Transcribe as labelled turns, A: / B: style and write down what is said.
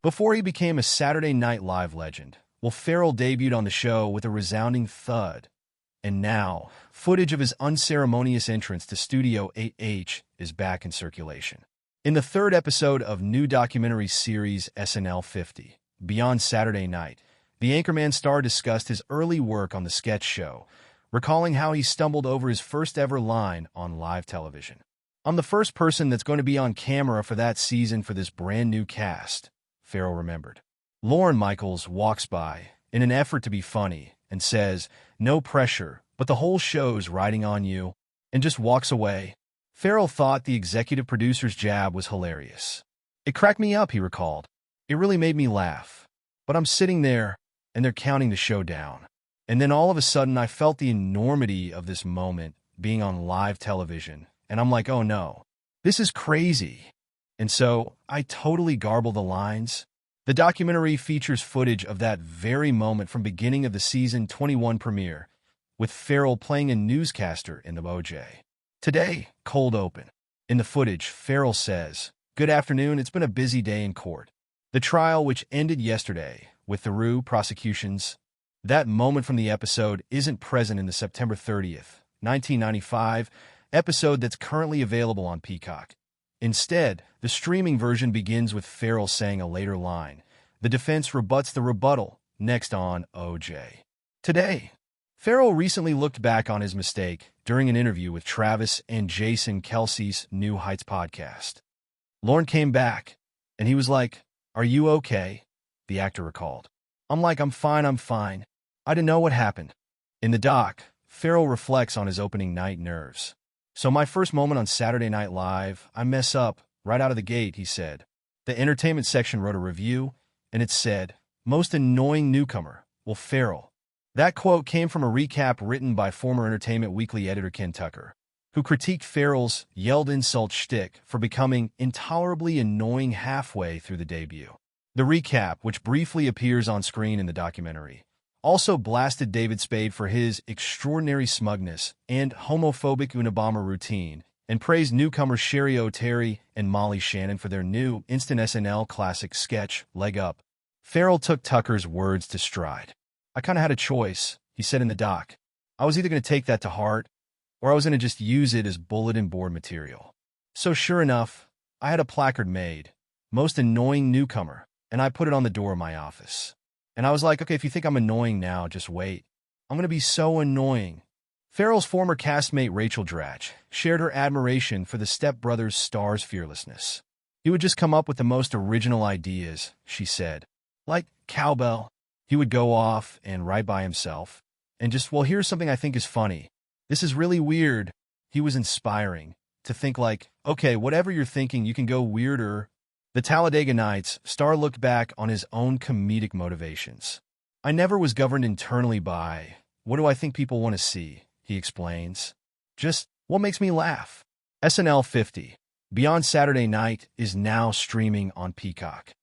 A: Before he became a Saturday Night Live legend, Will Ferrell debuted on the show with a resounding thud. And now, footage of his unceremonious entrance to Studio 8H is back in circulation. In the third episode of new documentary series SNL 50, Beyond Saturday Night, the Anchorman star discussed his early work on the sketch show, recalling how he stumbled over his first-ever line on live television. "I'm the first person that's going to be on camera for that season for this brand-new cast," Ferrell remembered. Lorne Michaels walks by, in an effort to be funny, and says, "No pressure, but the whole show's riding on you," and just walks away. Ferrell thought the executive producer's jab was hilarious. "It cracked me up," he recalled. "It really made me laugh. But I'm sitting there, and they're counting the show down. And then all of a sudden I felt the enormity of this moment being on live television, and I'm like, oh no, this is crazy." And so I totally garble the lines. The documentary features footage of that very moment from beginning of the season 21 premiere, with Ferrell playing a newscaster in the OJ. Today, cold open. In the footage, Ferrell says, "Good afternoon, it's been a busy day in court. The trial, which ended yesterday, with the Rue prosecutions." That moment from the episode isn't present in the September 30th, 1995 episode that's currently available on Peacock. Instead, the streaming version begins with Ferrell saying a later line. The defense rebuts the rebuttal, next on OJ. Today, Ferrell recently looked back on his mistake during an interview with Travis and Jason Kelce's New Heights podcast. Lorne came back, and he was like, "Are you okay?" the actor recalled. "I'm like, I'm fine. I didn't know what happened." In the doc, Ferrell reflects on his opening night nerves. "So my first moment on Saturday Night Live, I mess up right out of the gate," he said. The entertainment section wrote a review, and it said, "Most annoying newcomer, Will Ferrell." That quote came from a recap written by former Entertainment Weekly editor Ken Tucker, who critiqued Ferrell's yelled insult shtick for becoming intolerably annoying halfway through the debut. The recap, which briefly appears on screen in the documentary, also blasted David Spade for his extraordinary smugness and homophobic Unabomber routine, and praised newcomers Sherry O'Terry and Molly Shannon for their new instant SNL classic sketch, Leg Up. Ferrell took Tucker's words to stride. "I kind of had a choice," he said in the doc. "I was either going to take that to heart, or I was going to just use it as bulletin board material. So sure enough, I had a placard made, 'Most annoying newcomer,' and I put it on the door of my office. And I was like, okay, if you think I'm annoying now, just wait. I'm going to be so annoying." Ferrell's former castmate Rachel Dratch shared her admiration for the Step Brothers star's fearlessness. "He would just come up with the most original ideas," she said. "Like cowbell. He would go off and write by himself. And just, well, here's something I think is funny. This is really weird." He was inspiring to think like, okay, whatever you're thinking, you can go weirder. The Talladega Nights star looked back on his own comedic motivations. "I never was governed internally by, what do I think people want to see," he explains. "Just what makes me laugh." SNL 50, Beyond Saturday Night, is now streaming on Peacock.